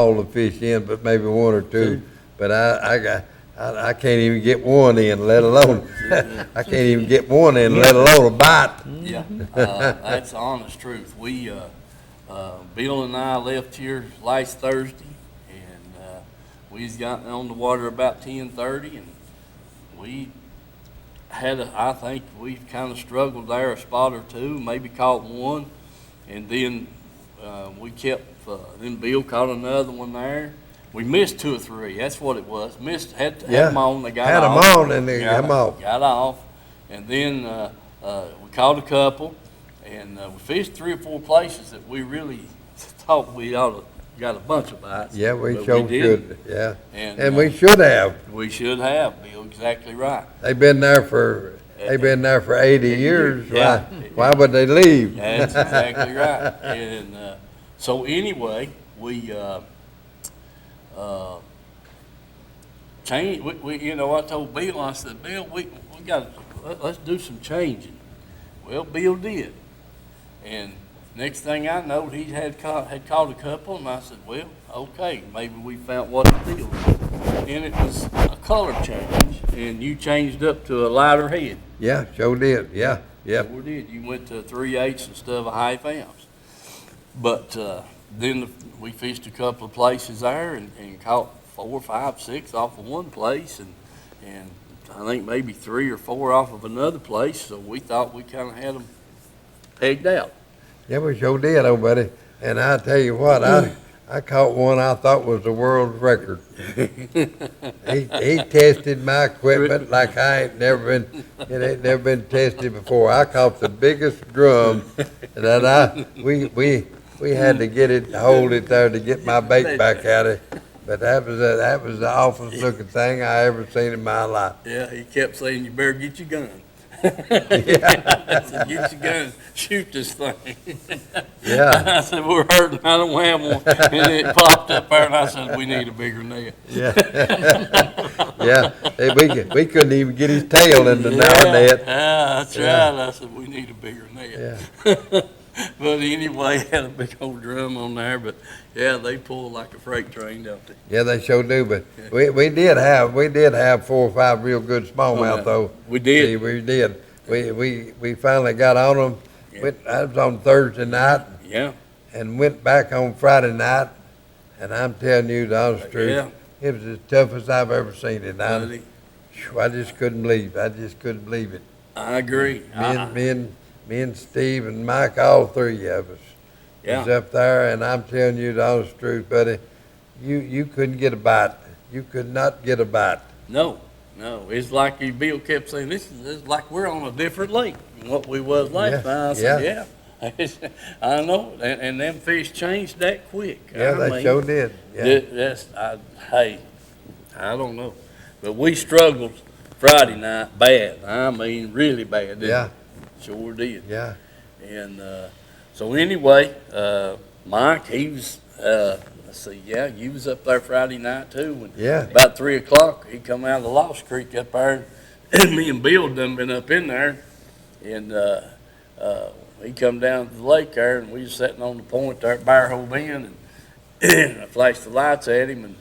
all the fish in, but maybe one or two. But I can't even get one in, let alone, I can't even get one in, let alone a bite. Yeah, that's the honest truth. Bill and I left here last Thursday, and we's gotten on the water about 10:30, and I think we kind of struggled there a spot or two, maybe caught one, and then we kept, then Bill caught another one there. We missed two or three, that's what it was. Had them on, they got Had off. them on and they come off. Got off, and then we caught a couple, and we fished 3 or 4 places that we really thought we ought to got a bunch of bites. Yeah, we but sure didn't. should, yeah. And we should have. We should have, Bill, exactly right. They've been there for 80 years. Yeah. Why would they leave? That's exactly right. And so anyway, we changed. I told Bill, I said, Bill, we got let's do some changing. Well, Bill did, and next thing I know, he had caught a couple, and I said, well, okay, maybe we found what the deal was. And it was a color change, and you changed up to a lighter head. Yeah, sure did, yeah. Sure did. You went to 3/8 instead of a half ounce. But then we fished a couple of places there and caught 4, 5, 6 off of one place, and I think maybe 3 or 4 off of another place. So we thought we kind of had them pegged out. Yeah, we sure did, old buddy. And I tell you what, I caught one I thought was the world record. He tested my equipment like it ain't never been tested before. I caught the biggest drum that we had to get it, hold it there to get my bait back at it. But that was the awfulest looking thing I ever seen in my life. Yeah, he kept saying, you better get your gun. Yeah. I said, get your gun, shoot this thing. Yeah. I said, we're hurting, I don't have one. And it popped up there, and I said, we need a bigger net. Yeah. Yeah. Hey, we couldn't even get his tail in the net. Yeah, that's right. I said, we need a bigger net. Yeah. But anyway, had a big old drum on there, but yeah, they pull like a freight train, don't they? Yeah, they sure do. But we did have 4 or 5 real good smallmouth though. We did. See, we did. We finally got on them. Yeah. I was on Thursday night. Yeah. And went back on Friday night. And I'm telling you the honest truth, Yeah. it was as tough as I've ever seen it. Buddy, I just couldn't believe it. I just couldn't believe it. I agree. Me and Steve and Mike, all 3 of us, was up there, and I'm telling you the honest truth, buddy, you couldn't get a bite. You could not get a bite. No. It's like Bill kept saying, this is like we're on a different lake than what we was last time. I said, yeah. I know, and them fish changed that quick. Yeah, they sure did. Yeah. Hey, I don't know. But we struggled Friday night bad. I mean, really bad. Yeah. Sure did. Yeah. And so anyway, Mike, he was, you was up there Friday night too. And about 3 o'clock, he come out of the Lost Creek up there, and me and Bill done been up in there, and he come down to the lake there, and we was sitting on the point there at Bearhole Bend, and I flashed the lights at him, and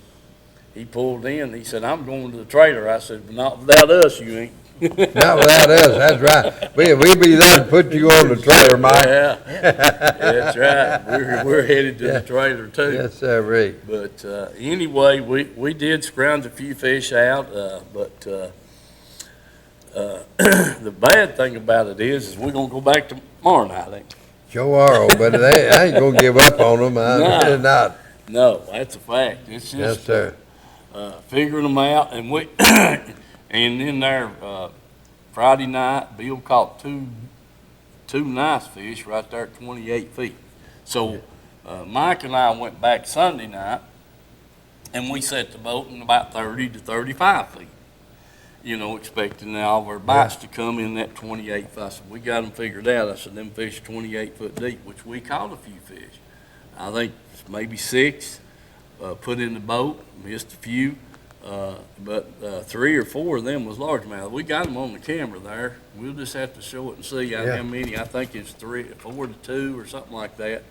he pulled in. He said, I'm going to the trailer. I said, not without us, you ain't. Not without us, that's right. We'll be there to put you on the trailer, Mike. Yeah, that's right. We're headed to the trailer too. Yes, sir, Rick. But anyway, we did scrounge a few fish out, but the bad thing about it is we're gonna go back tomorrow night. I think. Sure are, but I ain't gonna give up on them. I'm not. No, that's a fact. It's just figuring them out, and and then there Friday night, Bill caught two nice fish right there at 28 feet. So Mike and I went back Sunday night, and we set the boat in about 30 to 35 feet. Expecting all of our bites to come in that 28 foot. I said, we got them figured out. I said, them fish 28 foot deep, which we caught a few fish. I think maybe 6 put in the boat, missed a few. But 3 or 4 of them was largemouth. We got them on the camera there. We'll just have to show it and see how many. I think it's 4 to 2 or something like that.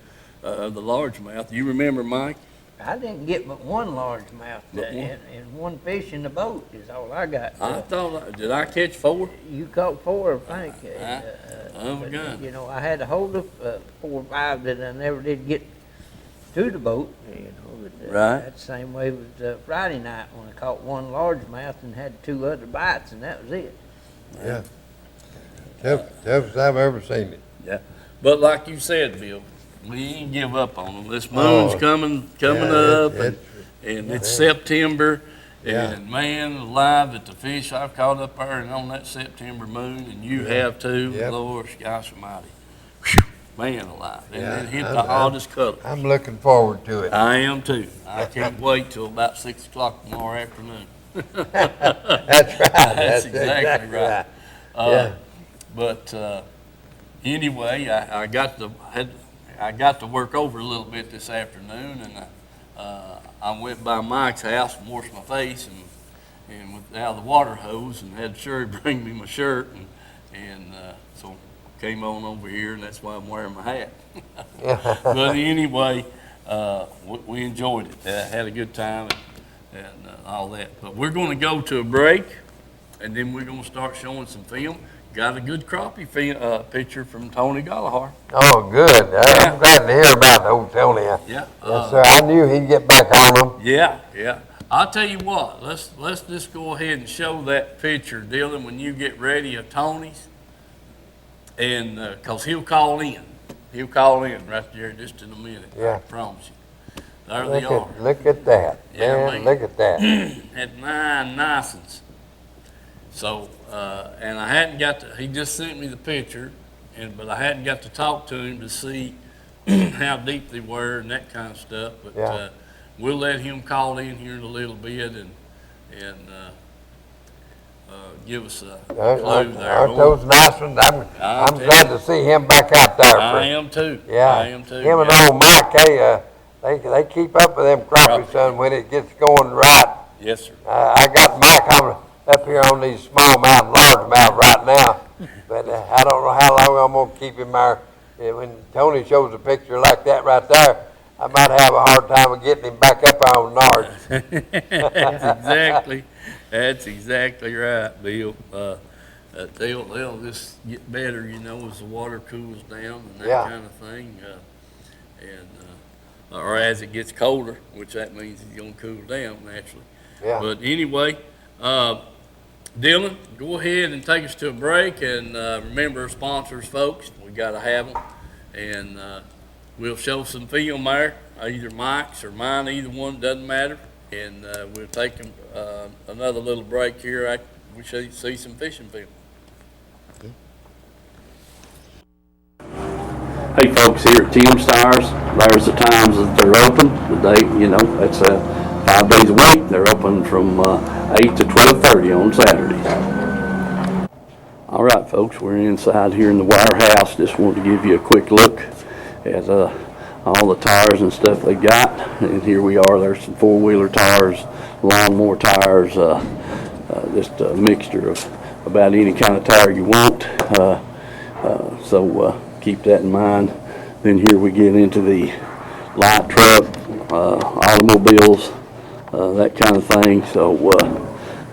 The largemouth. You remember, Mike? I didn't get but one largemouth, But one? and one fish in the boat is all I got. I thought, did I catch 4? You caught 4, I think. Oh, my But, God. you know, I had a hold of 4 or 5 that I never did get to the boat, you know. But, Right. That's the same way with Friday night when I caught one largemouth and had 2 other bites, and that was it. Yeah. Toughest I've ever seen it. Yeah. But like you said, Bill, we ain't give up on them. This moon's Oh, coming Yeah, up, it- and it's September, Yeah. and man, alive at the fish I've caught up there and on that September moon, and you have too, Yep. Lord gosh almighty. Whew, man alive, and Yeah, it hit I'm- the oddest color. I'm looking forward to it. I am too. I can't wait till about 6 o'clock tomorrow afternoon. That's right. That's exactly right. Yeah. But anyway, I got to work over a little bit this afternoon, and I went by Mike's house and washed my face and went out of the water hose and had Sherry bring me my shirt, and so came on over here, and that's why I'm wearing my hat. But anyway, we enjoyed it. Had a good time and all that. But we're going to go to a break, and then we're going to start showing some film. Got a good crappie picture from Tony Gallagher. Oh, good. Yeah. I'm glad to hear about the old Tony. Yeah. Yes, sir. I knew he'd get back on them. Yeah. I'll tell you what, let's just go ahead and show that picture, Dylan, when you get ready of Tony's. And, cause he'll call in. He'll call in right there just in a minute. Yeah. I promise you. There they are. Look at that. Yeah, Man, man. look at that. Had 9 nice ones. So, and I hadn't got to, he just sent me the picture, but I hadn't got to talk to him to see how deep they were and that kind of stuff. But Yeah. we'll let him call in here in a little bit and give us a clue there. Aren't those nice ones? I'm glad to see him back out there. I am too. Yeah. I am too. Him and Yeah. old Mike, they keep up with them crappie, son, when it gets going right. Yes, sir. I got Mike up here on these smallmouth and largemouth right now, but I don't know how long I'm gonna keep him there. Yeah, when Tony shows a picture like that right there, I might have a hard time of getting him back up on Nards. That's exactly right, Bill. They'll just get better, you know, as the water cools down and that Yeah. kind of thing. Or as it gets colder, which that means it's gonna cool down naturally. Yeah. But anyway, Dylan, go ahead and take us to a break, and remember our sponsors, folks. We gotta have them, and we'll show some film there, either Mike's or mine, either one, doesn't matter. And we'll take another little break here after we see some fishing film. Hey folks, here at Tim Stars, there's the times that they're open. The day, you know, that's 5 days a week. They're open from 8 to 12:30 on Saturdays. All right, folks, we're inside here in the warehouse. Just wanted to give you a quick look at all the tires and stuff they got. And here we are. There's some four-wheeler tires, lawnmower tires, just a mixture of about any kind of tire you want. So keep that in mind. Then here we get into the light truck, automobiles, that kind of thing. So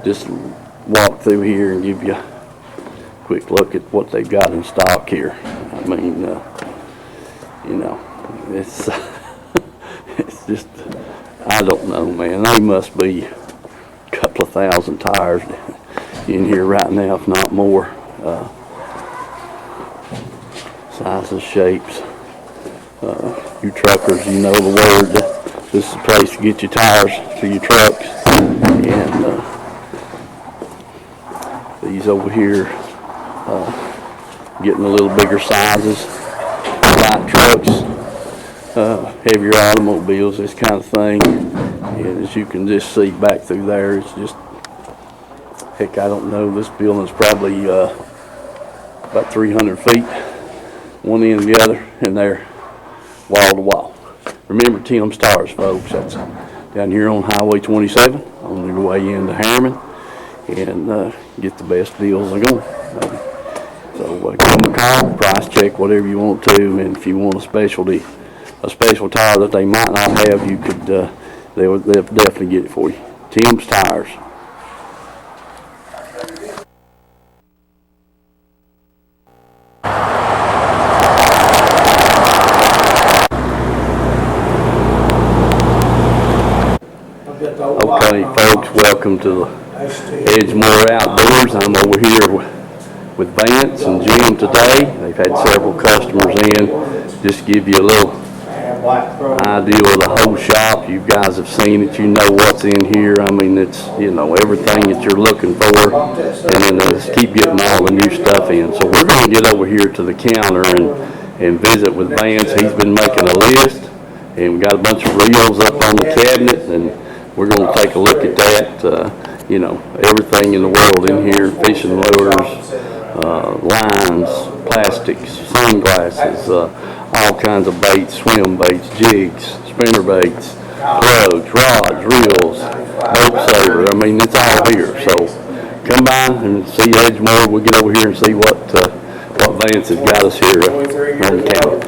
just walk through here and give you a quick look at what they've got in stock here. I mean, you know, it's it's just, I don't know, man. They must be a couple of thousand tires in here right now, if not more. Sizes, shapes. You truckers, you know the word. This is the place to get your tires for your trucks. And these over here, getting a little bigger sizes, light trucks, heavier automobiles, this kind of thing. And as you can just see back through there, it's just, heck, I don't know, this building's probably about 300 feet, one end to the other, and they're wall to wall. Remember Tim Stars, folks. That's down here on Highway 27 on your way into Harriman, and get the best deals they're going. So give them a call, price check, whatever you want to, and if you want a special tire that they might not have, you could they'll definitely get it for you. Tim's Tires. Okay, folks, welcome to Edgemore Outdoors. I'm over here with Vance and Jim today. They've had several customers in. Just to give you a little idea of the whole shop. You guys have seen it. You know what's in here. I mean, it's, you know, everything that you're looking for. And then just keep getting all the new stuff in. So we're going to get over here to the counter and visit with Vance. He's been making a list. And we got a bunch of reels up on the cabinet. And we're going to take a look at that. You know, everything in the world in here. Fishing lures, lines, plastics, sunglasses, all kinds of baits, swim baits, jigs, spinner baits, plugs, rods, reels, boat saver. I mean, it's all here. So come by and see Edgemore. We'll get over here and see what Vance has got us here on the counter.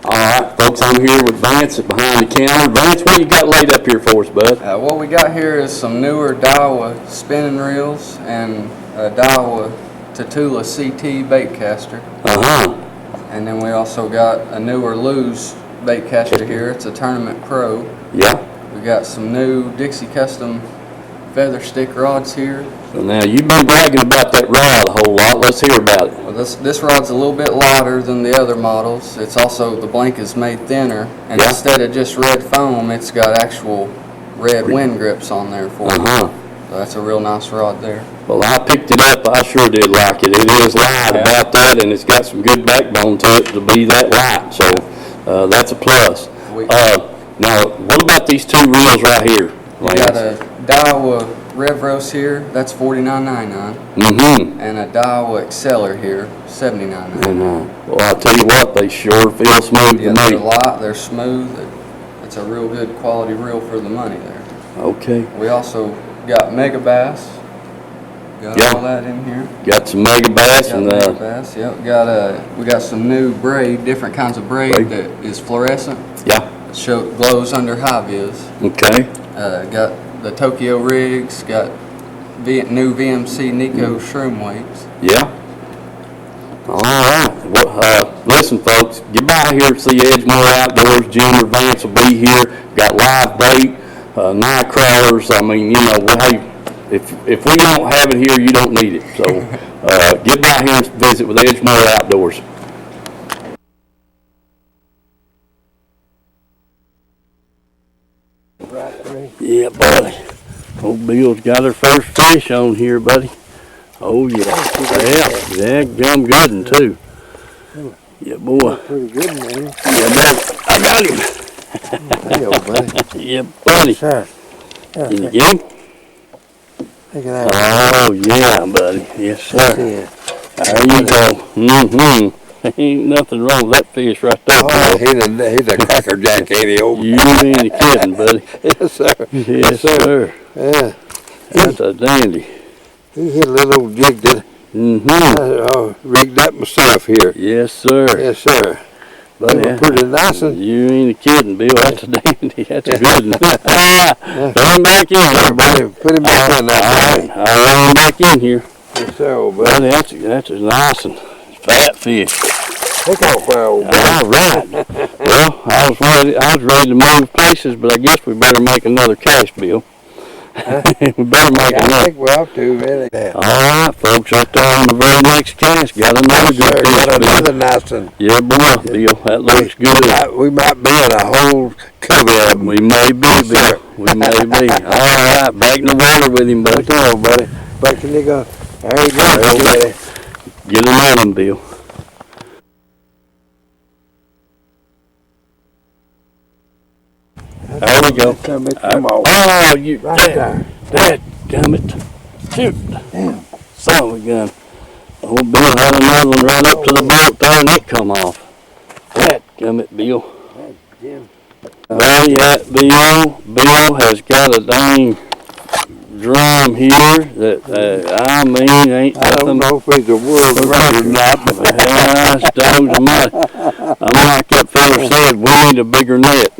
All right, folks, I'm here with Vance behind the counter. Vance, what you got laid up here for us, bud? What we got here is some newer Daiwa spinning reels and a Daiwa Tatula CT bait caster. And then we also got a newer Lew's bait caster here. It's a Tournament Pro. Yeah. We got some new Dixie Custom feather stick rods here. So now you've been bragging about that rod a whole lot. Let's hear about it. Well, this rod's a little bit lighter than the other models. It's also, the blank is made thinner, and instead of just red foam, it's got actual red wind grips on there for it. So that's a real nice rod there. Well, I picked it up. I sure did like it. It is light about that, and it's got some good backbone to it to be that light. So that's a plus. Now, what about these two reels right here? We got a Daiwa Revros here. That's $49.99. And a Daiwa Exceller here, $79.99. Well, I'll tell you what, they sure feel smooth to me. They're light. They're smooth. It's a real good quality reel for the money there. Okay. We also got Mega Bass. Got all that in here. Got some Mega Bass and Mega Bass. Yep. We got some new braid, different kinds of braid that is fluorescent. Yeah. Glows under high vis. Okay. Got the Tokyo rigs. Got new VMC Nico shroom weights. Yeah. All right. Well, listen, folks. Get by here and see Edgemore Outdoors. Jim or Vance will be here. Got live bait, night crawlers. I mean, you know, hey, if we don't have it here, you don't need it. So get by here and visit with Edgemore Outdoors. Yeah, buddy. Old Bill's got her first fish on here, buddy. Oh, yeah. Yeah, gum good one, too. Yeah, boy. Pretty good, man. Yeah, buddy. I got him. Hey, old buddy. Yeah, buddy. Sir. Can you get him? Look at that. Oh, yeah, buddy. Yes, sir. Yeah. There you go. Ain't nothing wrong with that fish right there. Oh, he's a crackerjack, ain't he, old? You ain't kidding, buddy. Yes, sir. Yes, sir. Yeah. That's a dandy. He hit a little old jig, did he? I rigged that myself here. Yes, sir. Yes, sir. Buddy, They were pretty nice. You ain't kidding, Bill. That's a dandy. That's a good one. Throw him back in there, buddy. Put him back in there. I'll run him back in here. Yes, sir, old buddy. Buddy, that's a nice and fat fish. Take off, old buddy. All right. Well, I was ready to move places, but I guess we better make another cash, Bill. We better make I another. think we ought to, really. All right, folks, right there on the very next cast, got another good fish. Got another nice one. Yeah, boy, Bill, that looks good. We might be in a whole covey of them. We may be, Bill. We may be. All right, back in the water with him, buddy. Come on, buddy. Back in the go. There you go, buddy. Get him on him, Bill. There we go. Come on. Oh, you. Right there. Dadgummit. Shoot. Damn. Son of a gun. Old Bill had another one run up to the boat there and it come off. Dadgummit, Bill. Buddy, that Bill has got a dang drum here that, I mean, ain't I don't nothing. know if he's a world record or not, but Gosh, dogs of mud. I'm like that fella said, we need a bigger net.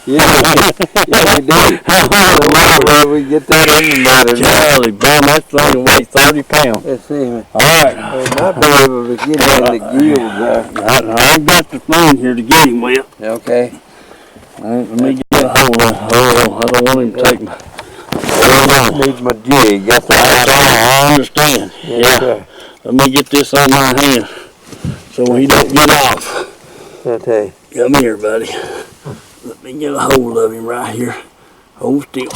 Yeah, we did. Well, we get that in the matter. Charlie, boy, that thing weighs 30 pounds. Let's see, man. All right. We might be able to get in the gills there. I've got the thing here to get him with. Okay. Let me get a hold of it. Oh, I don't want him to take my... Need my jig. That's all. I understand. Yes, sir. Let me get this on my hand so he don't get off. Okay. Come here, buddy. Let me get a hold of him right here. Hold still.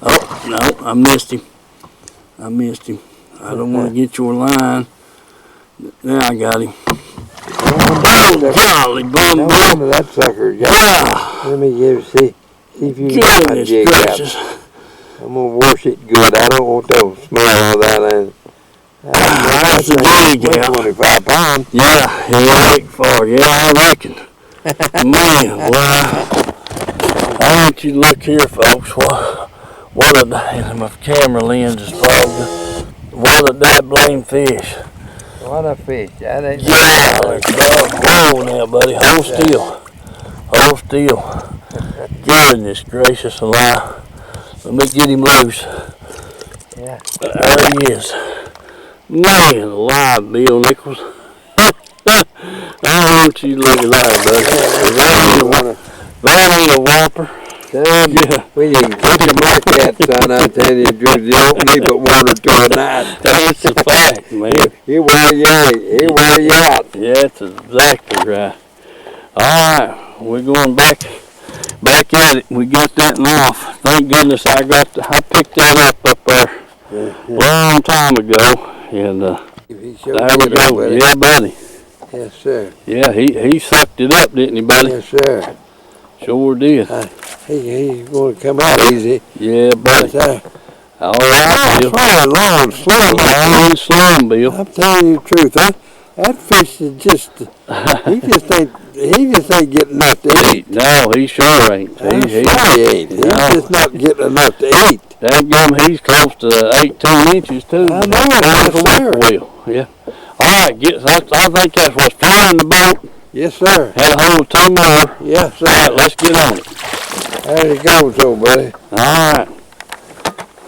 Oh, no, I missed him. I don't want to get your line. Now I got him. Golly, bum, No wonder that sucker got. Let me see if you can get my jig out. I'm gonna wash it good. I don't want to smell of that. That's a jig out. 25 pounds. Yeah, big far. Yeah, I reckon. Man, well, I want you to look here, folks. What a day. My camera lens is fogged. What a that blame fish. What a fish. That ain't Whoa now, buddy. Hold still. Hold still. Goodness gracious alive. Let me get him loose. Yeah. There he is. Man alive, Bill Nichols. I want you to look at that, buddy. That ain't a whopper. Yeah. We didn't catch a market, son. I tell you, Drew, they don't leave but one or two a night. That's a fact, man. He wear you out. He wear you out. Yeah, that's exactly right. All right, we're going back at it. We got that one off. Thank goodness I picked that up there long time ago, and there we go. Yeah, buddy. Yes, sir. Yeah, he sucked it up, didn't he, buddy? Yes, sir. Sure did. He's going to come out easy. Yeah, buddy. Yes, sir. All right, Bill. Long, slim. Long and slim, Bill. I'm telling you the truth. That fish is just, he just ain't getting enough to eat. No, he sure ain't. He ain't. He's just not getting enough to eat. Dadgum, he's close to 18 inches too. I know, yes, sir. Well, yeah. All right, I think that's what's flying the boat. Yes, sir. Had a hold of two more. Yes, sir. All right, let's get on it. There you go, old buddy. All right.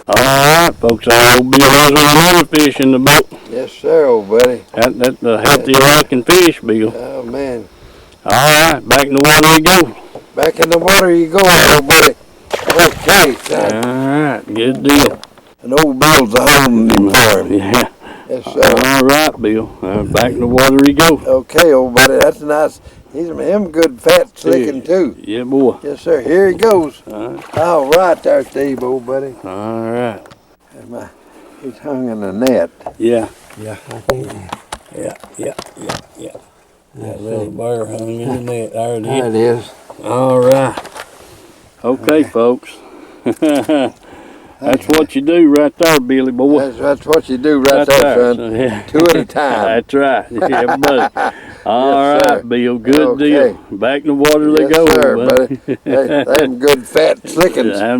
All right, folks. I hope Bill has another fish in the boat. Yes, sir, old buddy. That's a healthy looking fish, Bill. Oh, man. All right, back in the water we go. Back in the water you go, old buddy. Okay, son. All right, good deal. And old Bill's a holding him for him. Yeah. Yes, sir. All right, Bill. Back in the water we go. Okay, old buddy. That's nice. He's him good fat slicking too. Yeah, boy. Yes, sir. Here he goes. All right there, Steve, old buddy. All right. He's hung in the net. Yeah. Yeah. Yeah. That little bear hung in the net. There it is. There it is. All right. Okay, folks. That's what you do right there, Billy boy. That's what you do right there, son. Yeah. Two at a time. That's right. Yeah, buddy. All Yes, right, sir. Bill. Good Okay. deal. Back in the water they Yes, go, sir, buddy. Them good fat slickings. Yeah,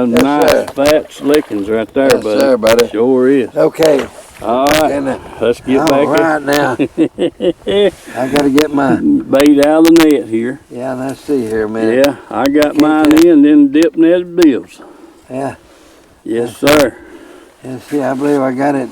Yes, nice sir. fat slickings right there, Yes, buddy. sir, buddy. Sure is. Okay. All right. And, Let's get all back right now. I got to get my... bait out of the net here. Yeah, let's see here, man. Yeah, I got mine in, then dip netted Bill's. Yeah. Yes, sir. Yeah, see, I believe I got it.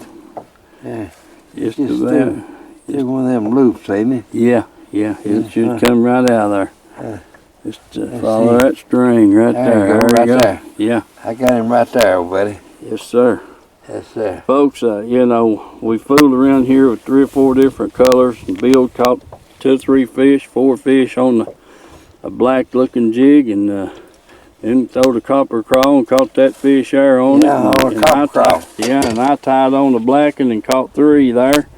Yeah. Just Just about. Still one of them loops, ain't it? Yeah, it should come right out of there. Just Let's follow see. that string right There there. you go, right there. Yeah. I got him right there, buddy. Yes, sir. Yes, sir. Folks, we fooled around here with 3 or 4 different colors. And Bill caught 2 or 3 fish, 4 fish on a black looking jig, and then throw the copper crawl and caught that fish there on it. Yeah, on a And copper crawl. Yeah, and I tied on the blacking and caught 3 there.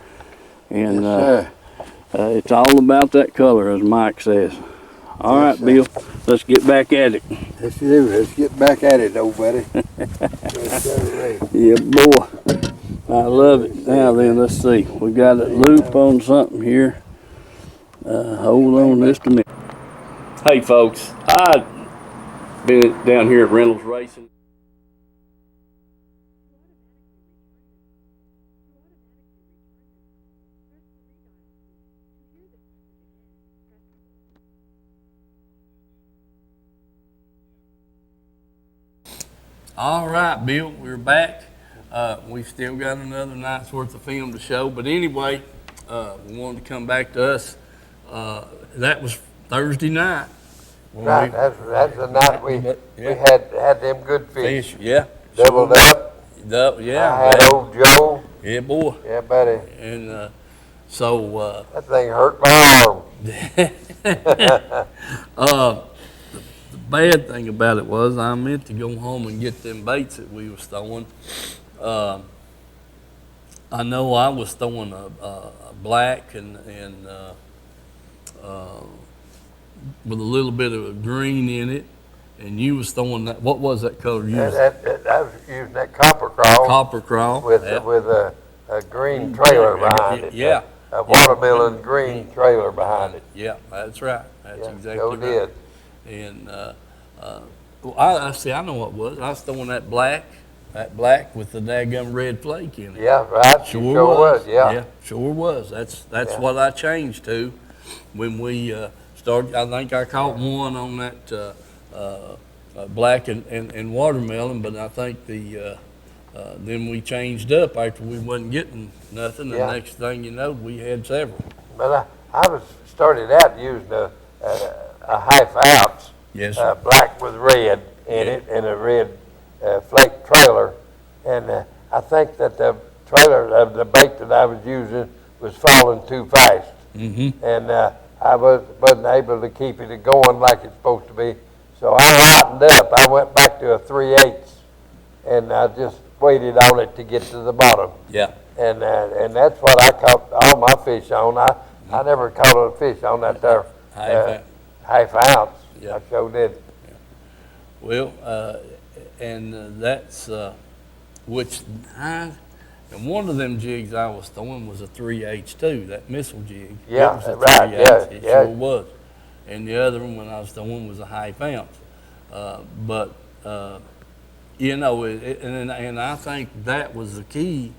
And Yes, sir. it's all about that color, as Mike says. All right, Yes, sir. Bill, let's get back at it. Let's do. Let's get back at it, old buddy. Yes, sir. Yeah, boy. I love it. Now then, let's see. We got a loop on something here. Hold on just a minute. Hey, folks. I've been down here at Reynolds Racing. All right, Bill, we're back. We still got another night's worth of film to show, but anyway, we wanted to come back to us. That was Thursday night. Right, that's the night we had them good fish. Yeah. Doubled up. Yeah. I had old Joe. Yeah, boy. Yeah, buddy. And so. That thing hurt my arm. The bad thing about it was I meant to go home and get them baits that we was throwing. I know I was throwing a black and with a little bit of green in it, and you was throwing that. What was that color you was? I was using that copper crawl. Copper crawl. With a green trailer behind it. Yeah. A watermelon green trailer behind it. Yeah, that's right. That's Yeah, exactly so right. did. And well, I see. I know what it was. I was throwing that black with the daggum red flake in it. Yeah, right. Sure was. Yeah. Sure was. That's Yeah. what I changed to when we started. I think I caught one on that black and watermelon, but I think then we changed up after we wasn't getting nothing. The Yeah. next thing you know, we had several. But I was started out using a half ounce. Yes. Black with red in it and a red flake trailer. And I think that the trailer, the bait that I was using was falling too fast. Mm-hmm. And I wasn't able to keep it going like it's supposed to be. So I lightened up. I went back to a 3/8 and I just waited on it to get to the bottom. Yeah. And that's what I caught all my fish on. I never caught a fish on that there half ounce. Yeah. I sure did. Well, and that's which and one of them jigs I was throwing was a 3/8 too. That missile jig. Yeah, it was a right, 3/8. yeah, It yeah. sure was. And the other one when I was throwing was a half ounce. But you know, and I think that was the key.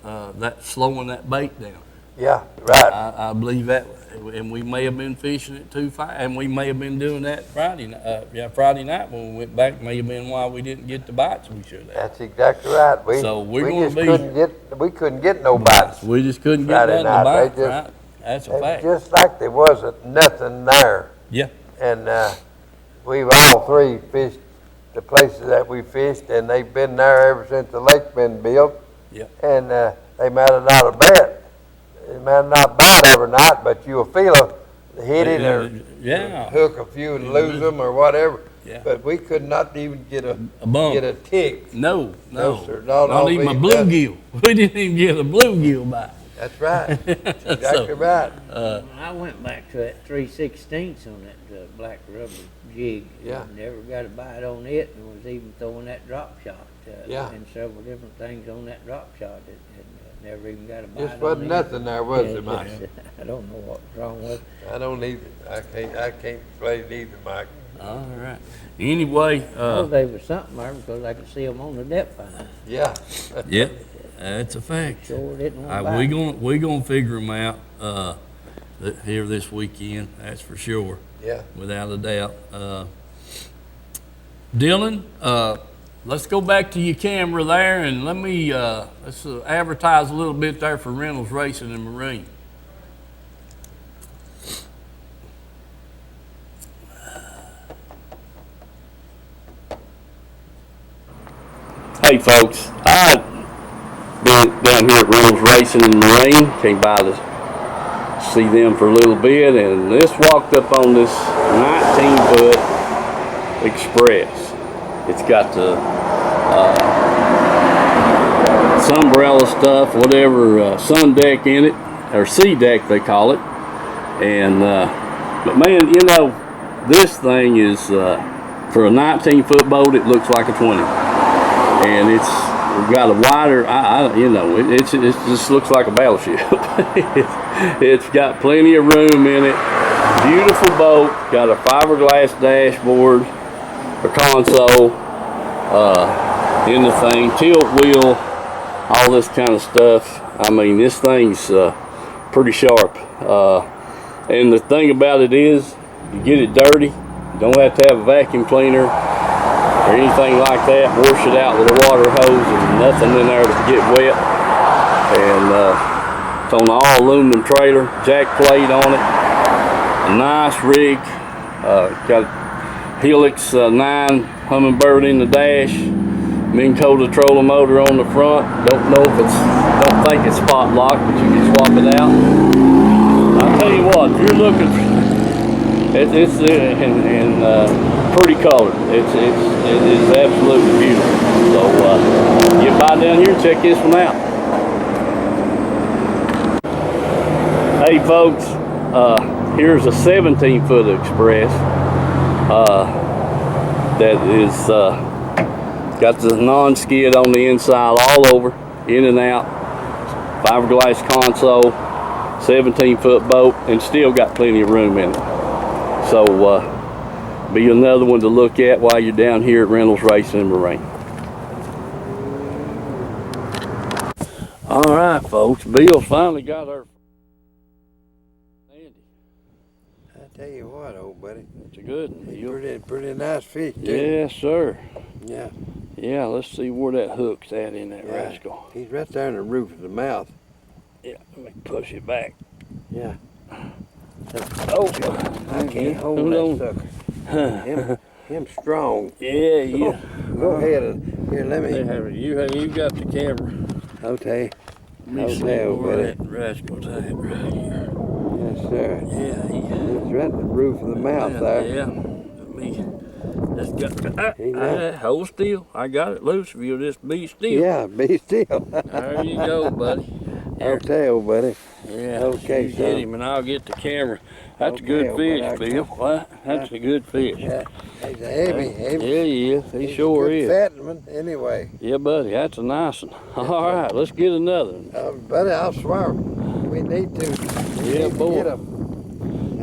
That slowing that bait down. Yeah, right. I believe that, and we may have been fishing it too fast, and we may have been doing that Friday night when we went back. May have been why we didn't get the bites we should have. That's exactly right. So we couldn't get no bites. We just couldn't get Friday nothing to night, bite, they right? That's a It was fact. just like there wasn't nothing there. Yeah. And we've all three fished the places that we fished, and they've been there ever since the lake's been built. Yeah. And they might have not have bet. They might have not bite every night, but you'll feel a hit it or Yeah. hook a few and lose them or whatever. Yeah. But we could not even get a bump. get a tick. No, No, sir. not even a bluegill. We didn't even get a bluegill bite. That's right. That's exactly right. I went back to that 3/16 on that black rubber jig. Yeah. And never got a bite on it, and was even throwing that drop shot. Yeah. And several different things on that drop shot, and never even got a bite Just on wasn't it. nothing there, was Yeah, there, Mike? I don't know what's wrong with it. I don't either. I can't play it either, Mike. All right. Anyway, Well, there was something there because I could see them on the depth finder. Yeah. yeah, that's a fact. Sure didn't want to bite. We gonna figure them out here this weekend. That's for sure. Yeah. Without a doubt. Dylan, let's go back to your camera there and let's advertise a little bit there for Reynolds Racing and Marine. Hey folks, I've been down here at Reynolds Racing and Marine, came by to see them for a little bit, and just walked up on this 19-foot Express. It's got the sunbrella stuff, whatever, sun deck in it, or sea deck they call it. And but man, you know, this thing is for a 19-foot boat, it looks like a 20, and it's got a wider. You know, it just looks like a battleship. It's got plenty of room in it. Beautiful boat. Got a fiberglass dashboard or console in the thing, tilt wheel, all this kind of stuff. I mean, this thing's pretty sharp. And the thing about it is, you get it dirty, you don't have to have a vacuum cleaner. or anything like that, wash it out with a water hose and nothing in there to get wet. And it's on an all aluminum trailer, jack plate on it, a nice rig, got Helix 9 Humminbird in the dash, Ming Cota trolling motor on the front. Don't think it's spot locked, but you can swap it out. I'll tell you what, if you're looking, it's in pretty color. It is absolutely beautiful. So get by down here and check this one out. Hey folks, here's a 17-foot Express that is got the non-skid on the inside all over, in and out, fiberglass console, 17-foot boat, and still got plenty of room in it. So be another one to look at while you're down here at Reynolds Racing and Marine. All right, folks, Bill's finally got her. I tell you what, old buddy. It's a good one. Pretty nice fish, too. Yes, sir. Yeah. Yeah, let's see where that hook's at in that rascal. He's right there in the roof of the mouth. Yeah, let me push it back. Yeah. Oh, I can't hold that sucker. Him strong. Yeah, yeah. Go ahead and here. Let me. You got the camera. Okay. Let me see Okay, where buddy. that rascal's at right here. Yes, sir. Yeah, He's right in the roof of the mouth there. Yeah. Let me just hold still. I got it loose. If you'll just be still. Yeah, be still. There you go, buddy. There. Okay, old buddy. Yeah. Okay, you get him, and I'll get the camera. That's a Okay, good old fish, buddy, Bill. What? That's a good fish. Yeah, he's a heavy. Yeah, he is. He sure He's a is. good fatman anyway. Yeah, buddy, that's a nice one. All right, let's get another one. Buddy, I'll swear we need to. Yeah, boy. Get 'em.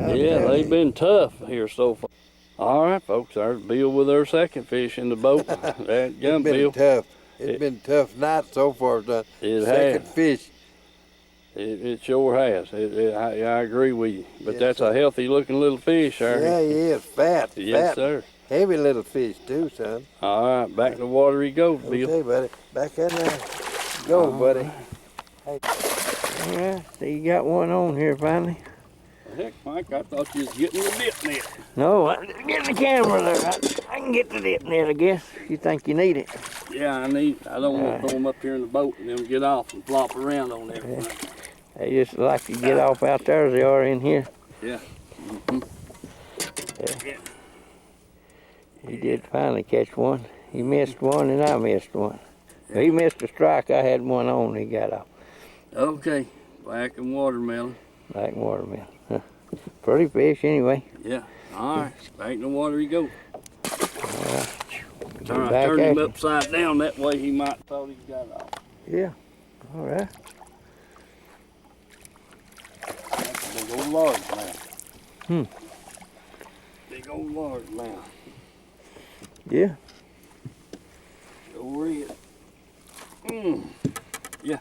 I'll Yeah, tell they've you. been tough here so far. All right, folks, there's Bill with our second fish in the boat. That gun, It's been Bill. tough. It's been a tough night so far. The It second has. fish. It sure has. I agree with you. But Yes, that's sir. a healthy looking little fish, sir. Yeah, he is fat. Yes, fat. sir. Heavy little fish too, son. All right, back in the water he goes, Bill. Okay, buddy. Back in there. Go, buddy. Yeah, so you got one on here finally. Heck, Mike, I thought you was getting the dip net. No, I'm getting the camera there. I can get the dip net, I guess, if you think you need it. Yeah, I don't want to throw them up here in the boat and then get off and flop around on there. Yeah. They just like to get off out there as they are in here. Yeah. Yeah. He did finally catch one. He missed one and I missed one. Yeah. He missed a strike. I had one on. He got off. Okay, black and watermelon. Black watermelon. Huh. Pretty fish anyway. Yeah. All right, back in the water he goes. Get All right, back turn at him you. upside down. That way he might thought he got off. Yeah. All right. That's a big old largemouth. Hmm. Big old largemouth. Yeah. Sure is. Yeah.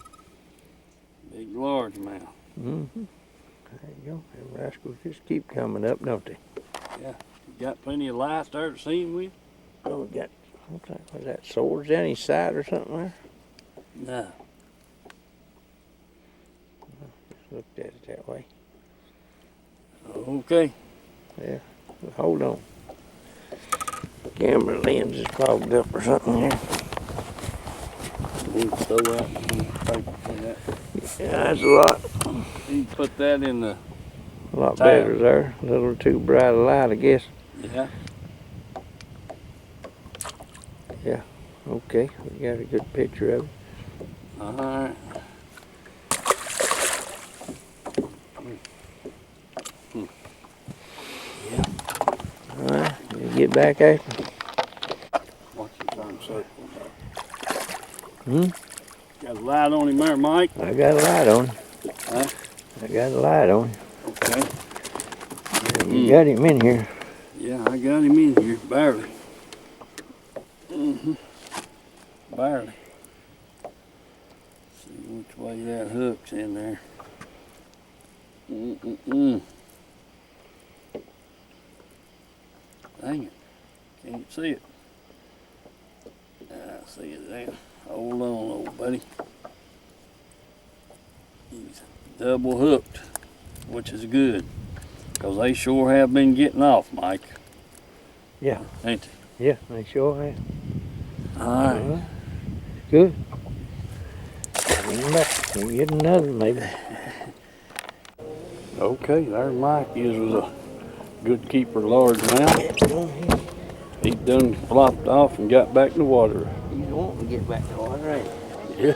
Big largemouth. Mm-hmm. There you go. Them rascals just keep coming up, don't they? Yeah. You got plenty of lights there to see him with? Oh, we got, was that swords down his side or something there? No. Just looked at it that way. Okay. Yeah. Hold on. Camera lens is clogged up or something here. We can throw out some paper for that. Yeah, that's a lot. You can put that in the, A lot better there. A little too bright a light, I guess. yeah. Yeah. Okay. We got a good picture of it. All right. All right. You get back at you. Watch him turn circle. Hmm? Got a light on him there, Mike? I got a light on. Huh? I got a light on. Okay. You got him in here. Yeah, I got him in here, barely. Barely. See which way that hook's in there. Dang it. Can't see it. See it there. Hold on, old buddy. He's double hooked, which is good, because they sure have been getting off, Mike. Yeah. Ain't they? Yeah, they sure have. All right. Good. We'll get another maybe. Okay, there Mike is a good keeper, largemouth. He done flopped off and got back in the water. You want to get back to water, ain't Yeah.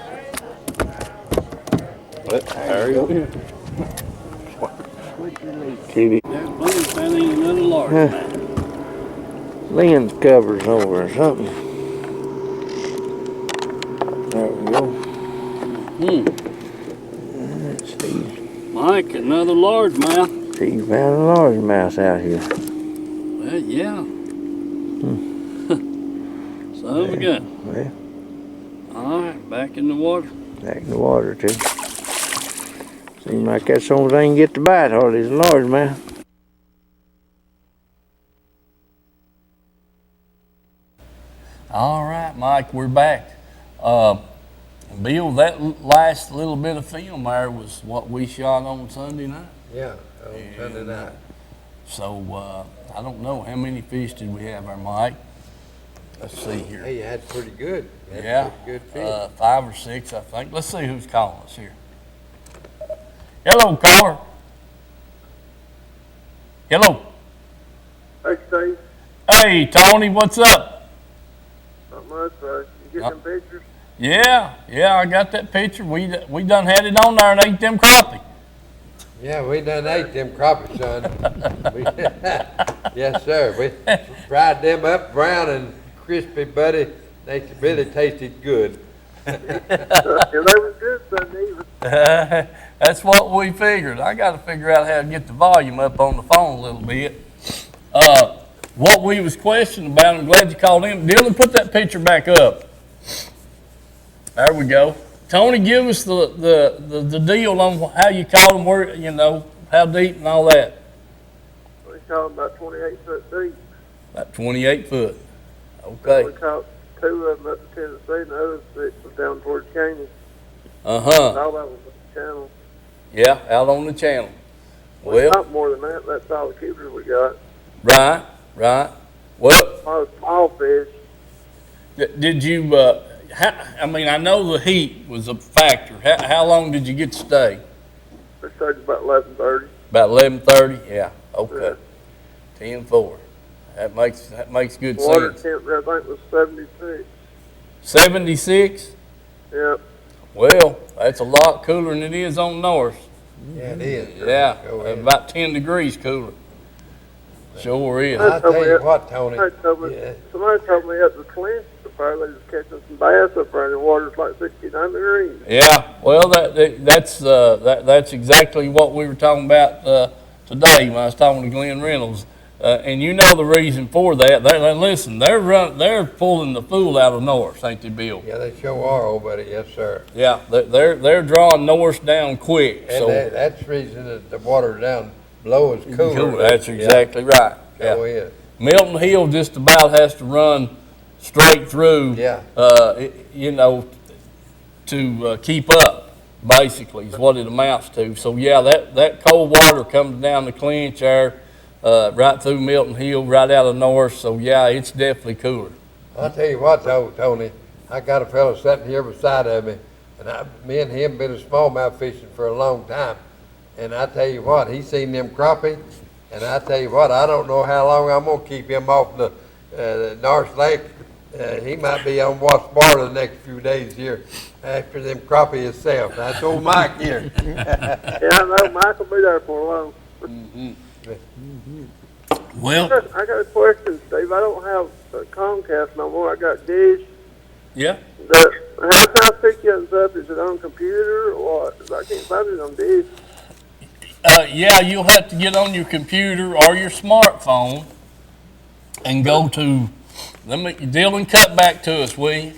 But there he is. Quit your leak. Kenny. That blue found another largemouth. Lens covers over or something. There we go. That's Steve. Mike, another largemouth. Steve found a largemouth out here. Well, yeah. Son of a gun. Well, All right, back in the water. back in the water too. Seems like that's the only thing get to bite hardly is a largemouth. All right, Mike, we're back. Bill, that last little bit of film there was what we shot on Sunday night. Yeah, on Sunday night. So I don't know, how many fish did we have there, Mike? Let's see here. Hey, you had pretty good. You had Yeah, pretty good fish. 5 or 6, I think. Let's see who's calling us here. Hello, caller. Hello. Hey, Steve. Hey, Tony, what's up? Not much, you get them pictures? Yeah, I got that picture. We done had it on there and ate them crappie. Yeah, we done ate them crappie, son. Yes, sir. We fried them up brown and crispy, buddy. They really tasted good. Yeah, they was good Sunday evening. That's what we figured. I got to figure out how to get the volume up on the phone a little bit. What we was questioning about, I'm glad you called in. Dylan, put that picture back up. There we go. Tony, give us the deal on how you caught them, where, you know, how deep and all that. We caught them about 28 foot deep. About 28 foot. Okay. We caught 2 of them up to Tennessee, and the other 6 was down towards Canyon. Uh-huh. All that was on the channel. Yeah, out on the channel. We Well, caught more than that. That's all the keepers we got. right. Well, A lot of small fish. did you, I mean, I know the heat was a factor. How long did you get to stay? We started about 11:30. About 11:30? Yeah, okay. Yeah. 10-4. That makes good Water sense. temperature, I think, was 76. 76? Yep. Well, that's a lot cooler than it is on north. Yeah, it is. Yeah, Go ahead. about 10 degrees cooler. Sure is. I'll tell you what, Tony. Somebody told me, Yeah. somebody told me at the clinch, they was catching some bass up there, and the water's like 69 degrees. Yeah, well, that's exactly what we were talking about today when I was talking to Glenn Reynolds. And you know the reason for that. Listen, they're pulling the fool out of north, ain't they, Bill? Yeah, they sure are, old buddy. Yes, sir. Yeah, they're drawing north down quick. And So that's the reason that the water down below is cooler. That's exactly right. Yeah, go Yeah. ahead. Milton Hill just about has to run straight through. Yeah. You know, to keep up, basically, is what it amounts to. So yeah, that cold water comes down the clinch there, right through Milton Hill, right out of north. So yeah, it's definitely cooler. I'll tell you what, though, Tony, I got a fellow sitting here beside of me, and me and him been a smallmouth fishing for a long time. And I tell you what, he seen them crappie, and I tell you what, I don't know how long I'm gonna keep him off the North Lake. He might be on Watts Bar the next few days here after them crappie himself. That's old Mike here. Yeah, I know Mike will be there for a while. Well, I got a question, Steve. I don't have Comcast no more. I got Dish. yeah. How can I pick this up? Is it on computer or what? 'Cause I can't find it on Dish. Yeah, you'll have to get on your computer or your smartphone and go to, Dylan, cut back to us, will you?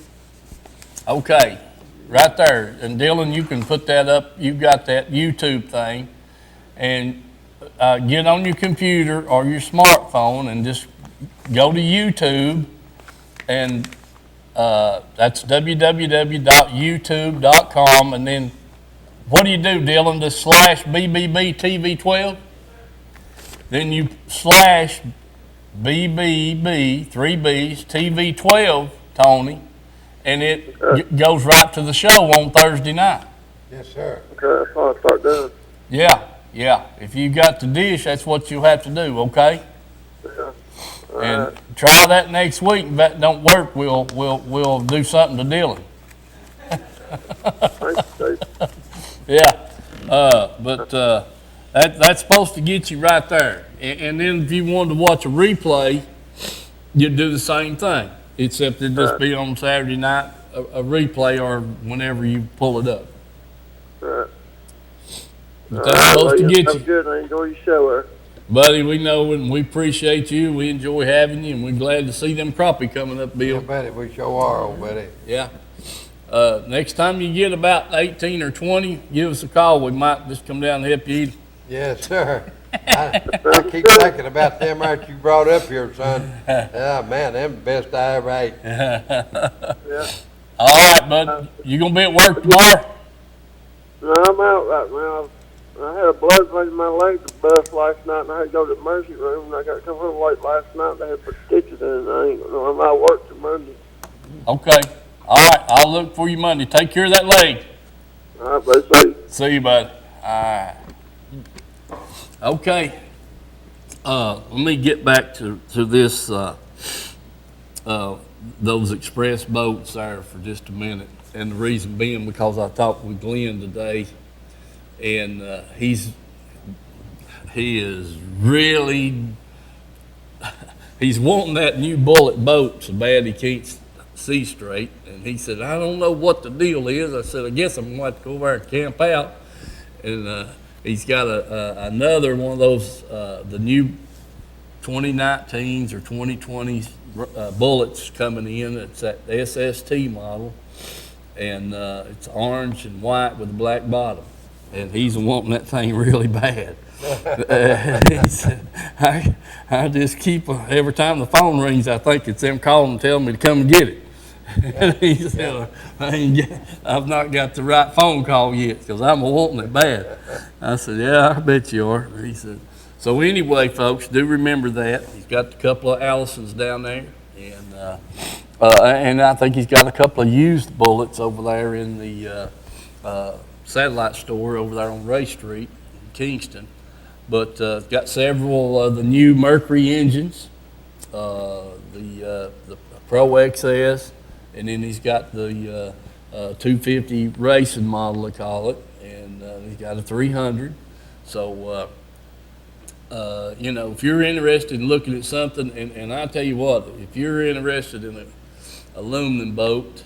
Okay, right there. And Dylan, you can put that up. You've got that YouTube thing. And get on your computer or your smartphone and just go to YouTube and That's www.youtube.com, and then what do you do, Dylan? The slash BBB TV12? Then you slash BBB, 3Bs, TV12, Tony, and it goes right to the show on Thursday night. Yes, sir. Okay, that's what I'll start doing. Yeah. If you got the dish, that's what you'll have to do, okay? Yeah. And try that next week. If that don't work, we'll do something to Dylan. Thanks, Steve. Yeah, but that's supposed to get you right there. And then if you wanted to watch a replay, you'd do the same thing, except it'd just be on Saturday night, a replay, or whenever you pull it up. Right. But that's supposed to get I'm you. good. I enjoy your show there. Buddy, we know and we appreciate you. We enjoy having you, and we're glad to see them crappie coming up, Yeah, Bill. buddy, we sure are, old buddy. Yeah. Next time you get about 18 or 20, give us a call. We might just come down and help you eat. Yes, sir. I keep thinking about them right you brought up here, son. Yeah, man, them the best I ever ate. Yeah. All right, bud. You gonna be at work tomorrow? No, I'm out right now. I had a blood vein in my leg to bust last night, and I had to go to the emergency room, and I got to come home late last night. They had to put stitches in, and I ain't gonna know. I'm out of work till Monday. Okay. All right. I'll look for you Monday. Take care of that leg. All right, buddy. See you. See you, bud. All right. Okay. Let me get back to this, those express boats there for just a minute. And the reason being because I talked with Glenn today, and he is really, he's wanting that new Bullet boat so bad he can't see straight. And he said, I don't know what the deal is. I said, I guess I'm going to have to go over there and camp out. And he's got another one of those, the new 2019s or 2020s Bullets coming in. It's that SST model. And it's orange and white with a black bottom. And he's wanting that thing really bad. He said, I just keep, every time the phone rings, I think it's them calling and telling me to come and get it. And he said, I've not got the right phone call yet because I'm wanting it bad. I said, yeah, I bet you are. He said, so anyway, folks, do remember that. He's got a couple of Allisons down there. And I think he's got a couple of used Bullets over there in the satellite store over there on Ray Street in Kingston. But got several of the new Mercury engines, the Pro XS, and then he's got the 250 racing model, they call it, and he's got a 300. So, if you're interested in looking at something, and I tell you what, if you're interested in an aluminum boat,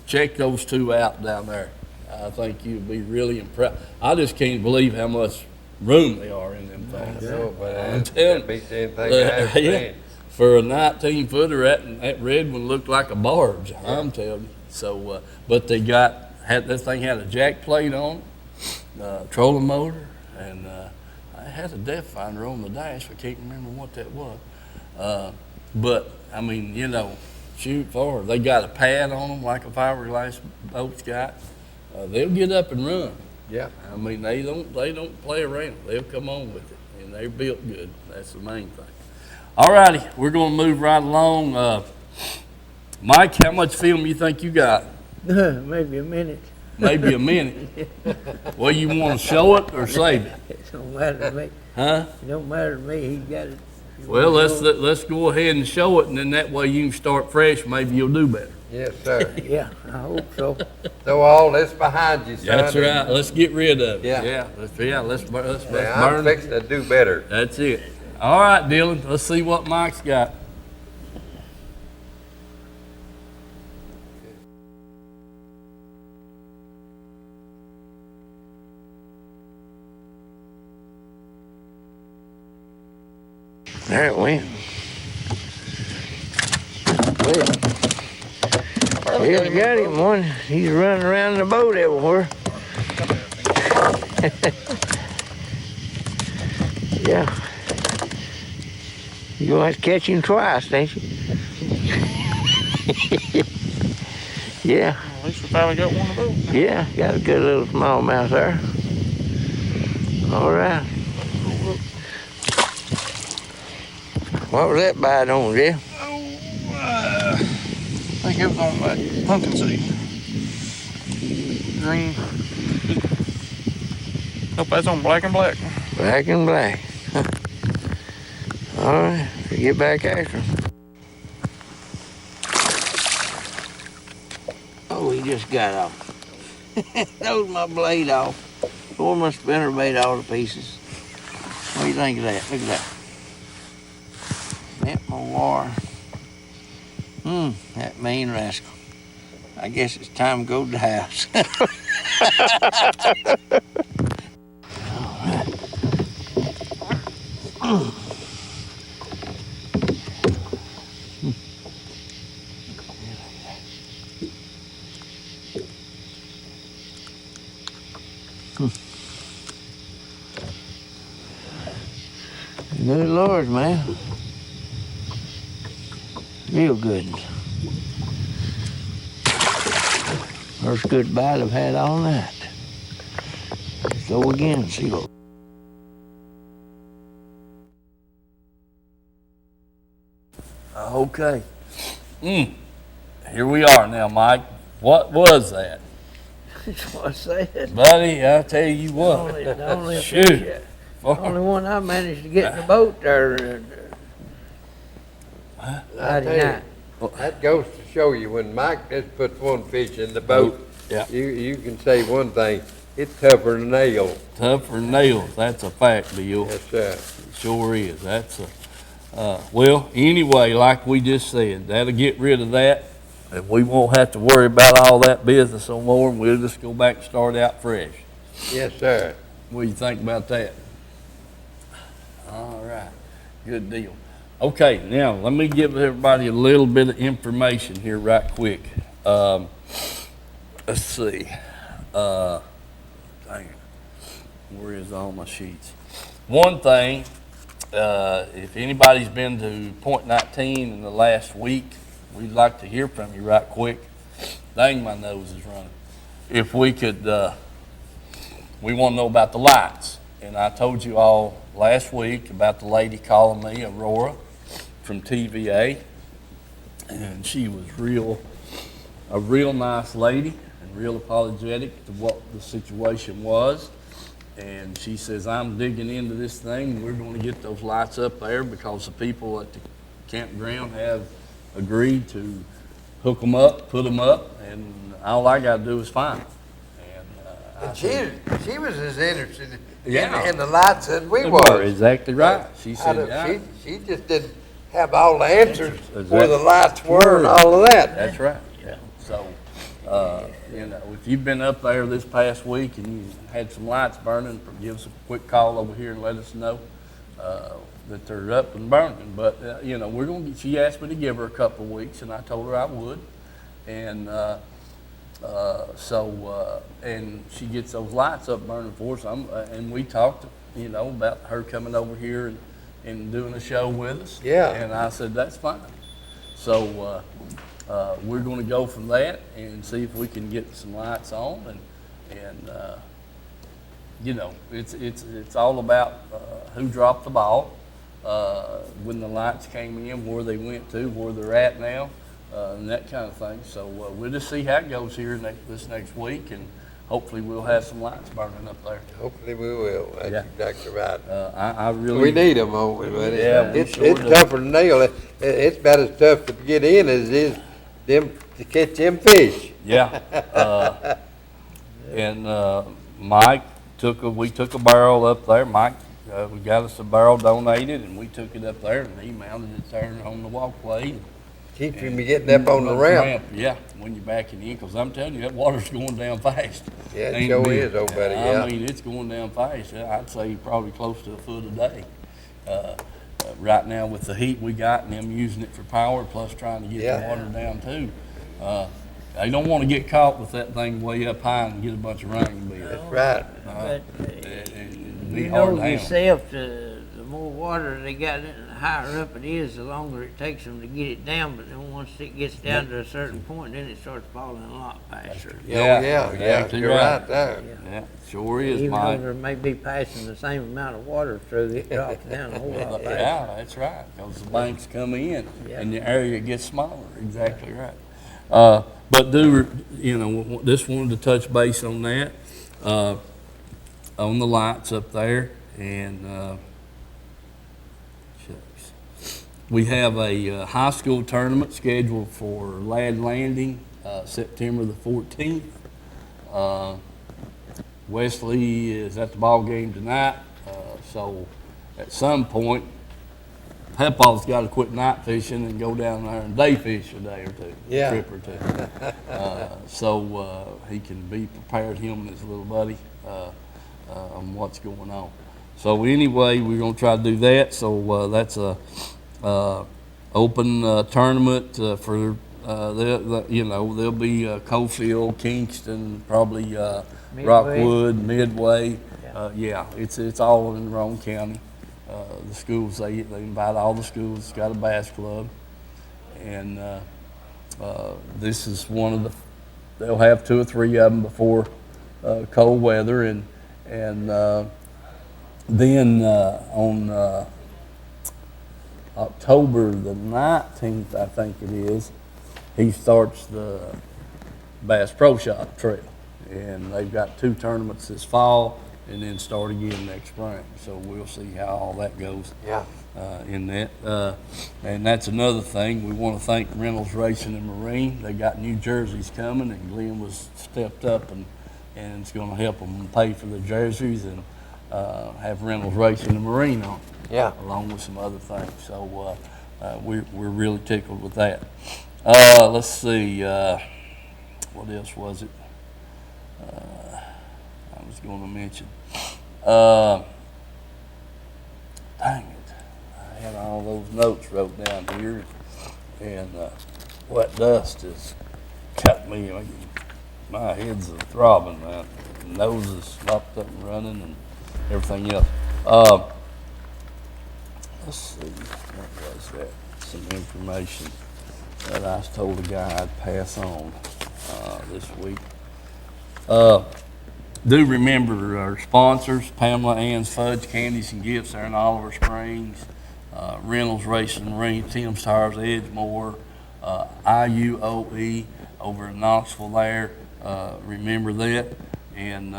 check those two out down there. I think you'll be really impressed. I just can't believe how much room they are in them things. No, but I'm telling you. beats anything I ever seen. For a 19-footer, that red one looked like a barge. I'm telling you. So, but that thing had a jack plate on it, trolling motor, and it had a depth finder on the dash. I can't remember what that was. But I mean, shoot for. They got a pad on them like a fiberglass boat's got. They'll get up and run. Yeah. I mean, they don't play around. They'll come on with it, and they're built good. That's the main thing. All righty, we're going to move right along. Mike, how much film you think you got? Maybe a minute. Maybe a minute. Well, you want to show it or save it? It don't matter to me. Huh? It don't matter to me. He got it. Well, let's go ahead and show it, and then that way you can start fresh. Maybe you'll do better. Yes, sir. Yeah, I hope so. Throw all this behind you, son. That's right. Let's get rid of it. Yeah. Let's Yeah, I'm burn it. fixing to do better. That's it. All right, Dylan. Let's see what Mike's got. There it went. Well, here's got him one. He's running around the boat everywhere. Yeah. You're gonna have to catch him twice, ain't you? Yeah, At least we finally got one of those. yeah, got a good little smallmouth there. All right. What was that bite on, Jeff? I think it was on that pumpkin seed. Green. Nope, that's on black and black. Black and black. All right, get back after him. Oh, he just got off. Throws my blade off. Tore my spinner blade all to pieces. What do you think of that? Look at that. Bent my wire. That mean rascal. I guess it's time to go to the house. Good Lord, man. Real good. First good bite I've had all night. Let's go again and see what. Okay. Here we are now, Mike. What was that? That's what I said. Buddy, I tell you what. The only Shoot. fish, the only one I managed to get in the boat there. I Friday tell you, night. that goes to show you, when Mike just puts one fish in the boat, Yeah. you can say one thing, it's tougher than nails. Tougher than nails. That's a fact, Bill. Yes, sir. It sure is. That's well, anyway, like we just said, that'll get rid of that, and we won't have to worry about all that business no more, and we'll just go back and start out fresh. Yes, sir. What do you think about that? All right, good deal. Okay, now let me give everybody a little bit of information here right quick. Let's see. Dang it. Where is all my sheets? One thing, if anybody's been to Point 19 in the last week, we'd like to hear from you right quick. Dang, my nose is running. If we could, we want to know about the lights. And I told you all last week about the lady calling me, Aurora, from TVA. And she was a real nice lady and real apologetic to what the situation was. And she says, I'm digging into this thing, and we're going to get those lights up there because the people at the campground have agreed to hook them up, put them up, and all I got to do is find them. And she was as interested Yeah. in the lights as we You was. are exactly right. She said, yeah, She just didn't have all the answers Exactly. where the lights were and all of that. that's right. Yeah. So, you know, if you've been up there this past week and you had some lights burning, give us a quick call over here and let us know that they're up and burning. But, you know, she asked me to give her a couple of weeks, and I told her I would. And and she gets those lights up burning for us. And we talked, you know, about her coming over here and doing a show with us. Yeah. And I said, that's fine. So we're going to go from that and see if we can get some lights on. And you know, it's all about who dropped the ball, when the lights came in, where they went to, where they're at now. And that kind of thing. So we'll just see how it goes here this next week, and hopefully we'll have some lights burning up there. Hopefully we will. That's Yeah. exactly right. I really We need them, won't we, buddy? Yeah, we It's sure do. tougher than nail. It's about as tough to get in as it is them to catch them fish. Yeah. And Mike we took a barrel up there. Mike, we got us a barrel donated, and we took it up there, and he mounted it there on the walkway. Keep from getting up on the ramp. Yeah, when you're backing in, because I'm telling you, that water's going down fast. Yeah, it Ain't sure big. is, old buddy, yeah. I mean, it's going down fast. I'd say probably close to a foot a day. Right now, with the heat we got and them using it for power, plus trying to get Yeah. the water down too, they don't want to get caught with that thing way up high and get a bunch of rain. That's right. But It'd be you hard know to handle. yourself, the more water they got in, the higher up it is, the longer it takes them to get it down, but they don't want once it gets down to a certain point, then it starts falling a lot faster. Yeah, exactly you're right there. Yeah, sure is, Even though Mike. there may be passing the same amount of water through, it drops down a whole lot faster. Yeah, that's right, because the banks come in Yeah. and the area gets smaller, exactly right. But just wanted to touch base on that, on the lights up there, and, shucks. We have a high school tournament scheduled for Ladd Landing, September the 14th. Wesley is at the ball game tonight, so at some point, Papa's got to quit night fishing and go down there and day fish a day or two, Yeah. a trip or two. So he can be prepared, him and his little buddy, on what's going on. So anyway, we're gonna try to do that. So that's a open tournament for there'll be Cofield, Kingston, probably Midway. Rockwood, Midway. Yeah, it's all in Roane County. The schools, they invite all the schools. It's got a bass club, and this is one of the. They'll have 2 or 3 of them before cold weather, and then on October the 19th, I think it is, he starts the Bass Pro Shop Trail, and they've got 2 tournaments this fall, and then start again next spring. So we'll see how all that goes. Yeah. In that. And that's another thing. We want to thank Reynolds Racing and Marine. They got new jerseys coming, and Glenn was stepped up and it's going to help them pay for the jerseys and have Reynolds Racing and Marine on, Yeah. along with some other things. So we're really tickled with that. Let's see. What else was it? I was going to mention. Dang it. I had all those notes wrote down here, and wet dust has got me. My head's throbbing, man. Nose is stopped up and running, and everything else. Let's see. What was that? Some information that I was told a guy I'd pass on this week. Do remember our sponsors, Pamela Ann's Fudge Candies and Gifts there in Oliver Springs, Reynolds Racing Marine, Tim's Tires, Edgemore, IUOE over in Knoxville there. Remember that, and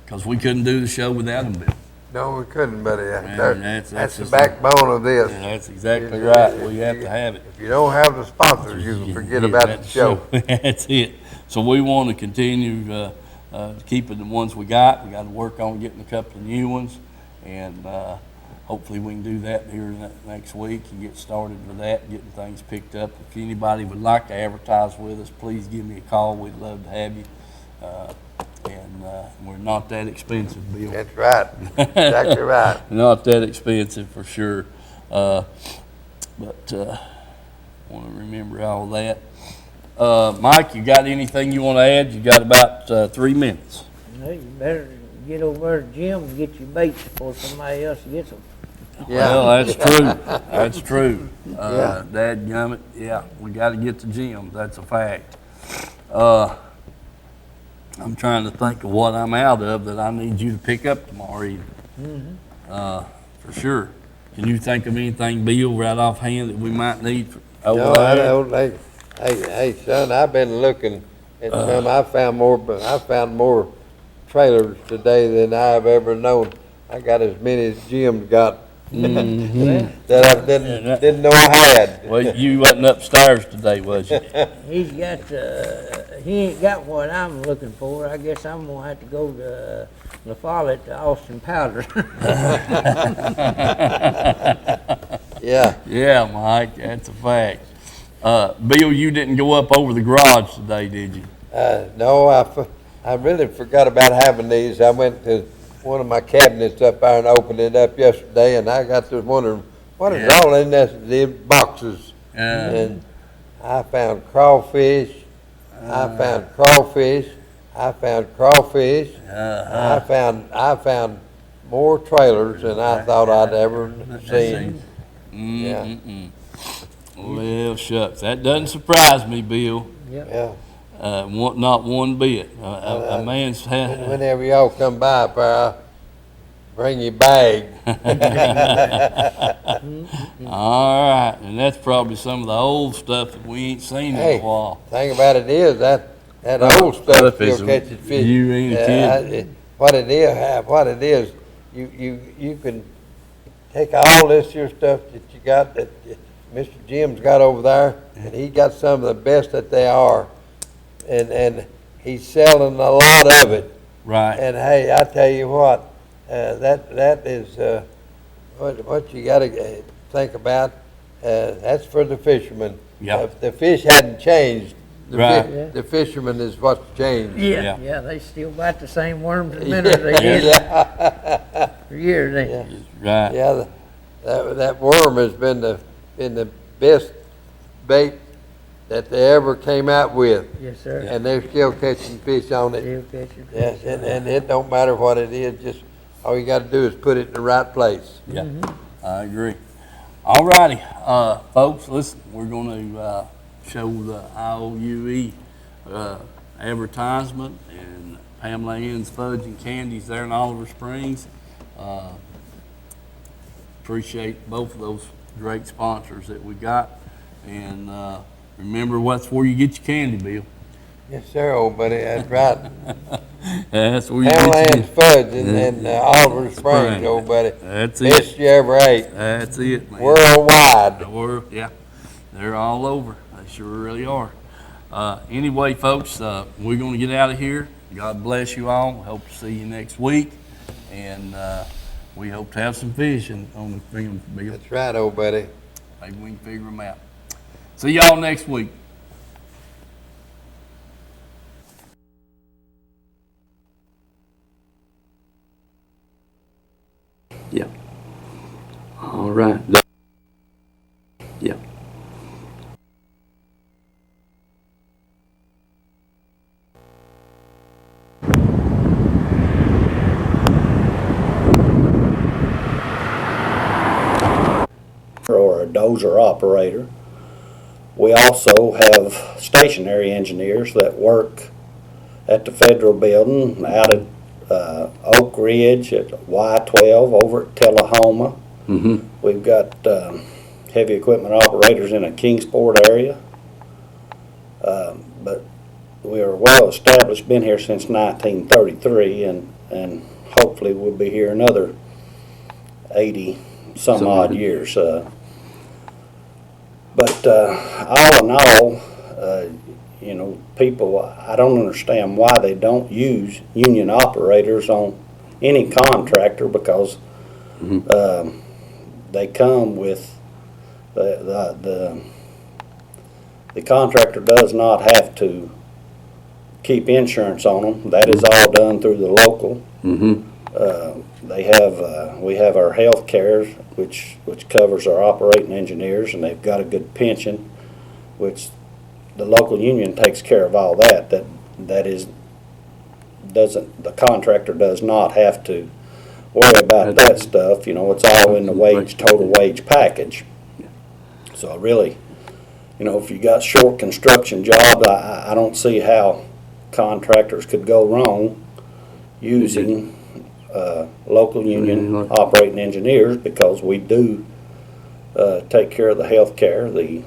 because we couldn't do the show without them, Bill. No, we couldn't, buddy. Man, That's that's the just- backbone of this. Yeah, that's exactly right. We have to have it. If you don't have the sponsors, you can forget about the show. That's it. So we want to continue keeping the ones we got. We got to work on getting a couple of new ones, and hopefully we can do that here next week and get started with that, getting things picked up. If anybody would like to advertise with us, please give me a call. We'd love to have you. And we're not that expensive, Bill. That's right. Exactly right. Not that expensive for sure. But want to remember all that. Mike, you got anything you want to add? You got about 3 minutes. No, you better get over to the gym and get your baits before somebody else gets them. Yeah. Well, that's true. That's true. Yeah. Dadgummit, yeah, we got to get to gym. That's a fact. I'm trying to think of what I'm out of that I need you to pick up tomorrow evening. For sure. Can you think of anything, Bill, right offhand that we might need for over No, I there? don't. Hey, son, I've been looking at some. I found more trailers today than I've ever known. I got as many as Jim's got that I didn't know I had. Well, you wasn't upstairs today, was you? He's got, he ain't got what I'm looking for. I guess I'm gonna have to go to La Follette to Austin Powder. Yeah. Yeah, Mike, that's a fact. Bill, you didn't go up over the garage today, did you? No, I really forgot about having these. I went to one of my cabinets up there and opened it up yesterday, and I got to wondering what is all in these boxes. And I found crawfish. I found crawfish. I found more trailers than I thought I'd ever seen. Yeah. Well, shucks, that doesn't surprise me, Bill. Yeah. Not one bit. A man's Whenever y'all come by, I'll bring you a bag. All right, and that's probably some of the old stuff that we ain't seen in Hey, a while. thing about it is that old stuff still catches fish. You ain't kidding. What it is, you can take all this your stuff that you got that Mr. Jim's got over there, and he got some of the best that they are, and he's selling a lot of it. Right. And hey, I tell you what, that is what you got to think about. That's for the fishermen. Yeah. If the fish hadn't changed, Right. the fisherman is what's changed. Yeah. Yeah, they still bite the same worms and minnows they did for years. Right. Yeah, that worm has been the best bait that they ever came out with, Yes, sir. and they're still catching fish on it. Still catching fish. Yes, and it don't matter what it is, just all you got to do is put it in the right place. Yeah, I agree. All righty, folks, listen, we're going to show the IOUE advertisement and Pamela Ann's Fudge and Candies there in Oliver Springs. Appreciate both of those great sponsors that we got. And remember, what's where you get your candy, Bill. Yes, sir, old buddy, that's right. That's where you Pamela get Ann's Fudge in Oliver Springs, old buddy. That's it. Best you ever ate. That's it, man. Worldwide. Yeah, they're all over. They sure really are. Anyway, folks, we're going to get out of here. God bless you all. Hope to see you next week. And we hope to have some fish on the film, Bill. That's right, old buddy. Maybe we can figure them out. See y'all next week. Yeah. All right. Yeah. Or a dozer operator. We also have stationary engineers that work at the federal building out at Oak Ridge, at Y12 over at Tullahoma. We've got heavy equipment operators in a Kingsport area. But we are well established, been here since 1933, and hopefully we'll be here another 80 some odd years. But all in all, you know, people, I don't understand why they don't use union operators on any contractor, because they come with the contractor does not have to keep insurance on them. That is all done through the local. We have our health care, which covers our operating engineers, and they've got a good pension, which the local union takes care of all that. The contractor does not have to worry about that stuff. You know, it's all in the total wage package. So really, you know, if you got short construction jobs, I don't see how contractors could go wrong using local union operating engineers, because we do take care of the health care, the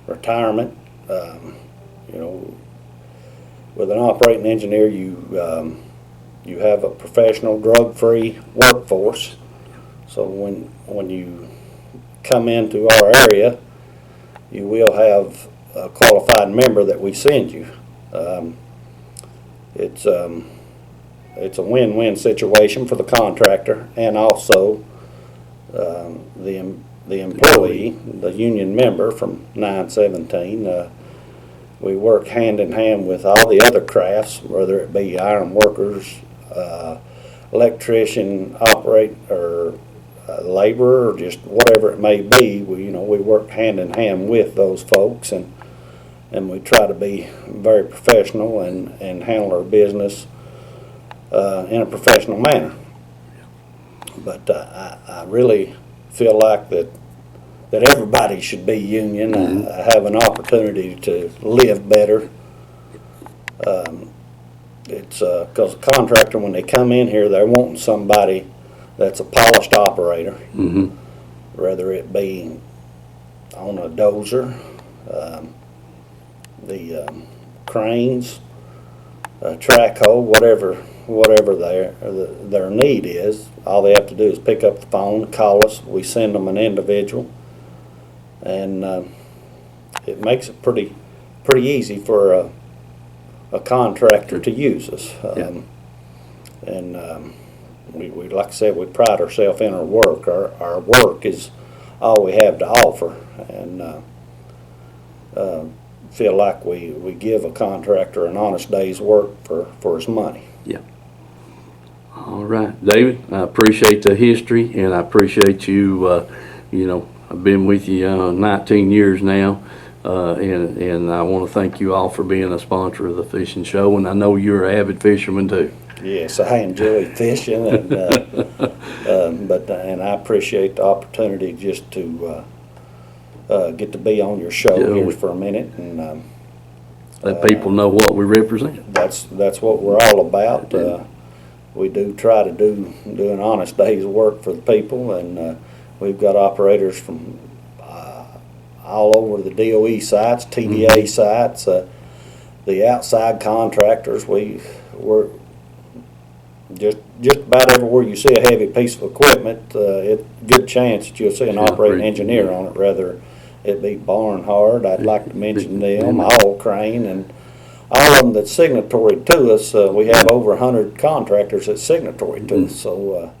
retirement. You know, with an operating engineer, you have a professional, drug-free workforce. So when you come into our area, you will have a qualified member that we send you. It's a win-win situation for the contractor and also the employee, the union member from 917. We work hand in hand with all the other crafts, whether it be iron workers, electrician, or laborer, or just whatever it may be. We work hand in hand with those folks, and we try to be very professional and handle our business in a professional manner. But I really feel like that that everybody should be union, have an opportunity to live better. It's because a contractor, when they come in here, they're wanting somebody that's a polished operator, whether it be on a dozer, the cranes, track hoe, whatever their need is. All they have to do is pick up the phone, call us. We send them an individual, and it makes it pretty easy for a contractor to use us. And we like I said, we pride ourselves in our work. Our work is all we have to offer, and feel like we give a contractor an honest day's work for his money. Yeah. All right, David, I appreciate the history, and I appreciate you, you know, I've been with you 19 years now, and I want to thank you all for being a sponsor of the fishing show, and I know you're an avid fisherman too. Yes, I enjoy fishing, and and I appreciate the opportunity just to get to be on your show here for a minute, and let people know what we represent. That's what we're all about. We do try to do an honest day's work for the people, and we've got operators from all over the DOE sites, TDA sites, the outside contractors. We're just about everywhere you see a heavy piece of equipment, it's a good chance that you'll see an operating engineer on it, whether it be Barnhard. I'd like to mention them, All Crane, and all of them that's signatory to us. We have over 100 contractors that's signatory to us, so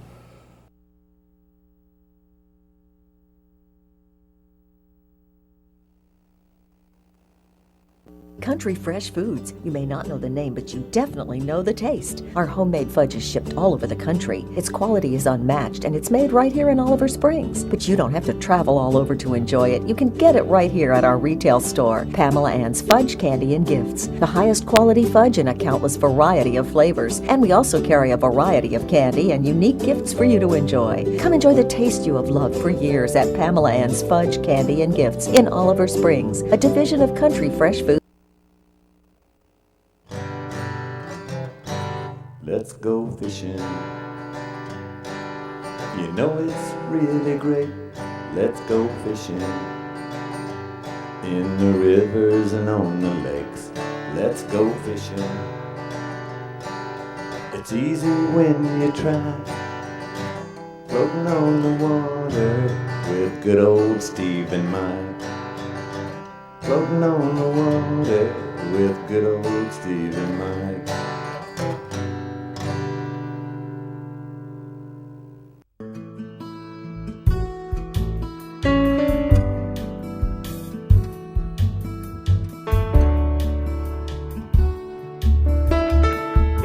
Country Fresh Foods. You may not know the name, but you definitely know the taste. Our homemade fudge is shipped all over the country. Its quality is unmatched, and it's made right here in Oliver Springs. But you don't have to travel all over to enjoy it. You can get it right here at our retail store, Pamela Ann's Fudge, Candy, and Gifts. The highest quality fudge in a countless variety of flavors. And we also carry a variety of candy and unique gifts for you to enjoy. Come enjoy the taste you have loved for years at Pamela Ann's Fudge, Candy, and Gifts in Oliver Springs, a division of Country Fresh Foods. Let's go fishing. You know it's really great. Let's go fishing. In the rivers and on the lakes. Let's go fishing. It's easy when you try. Floating on the water with good old Steve and Mike. Floating on the water with good old Steve and Mike.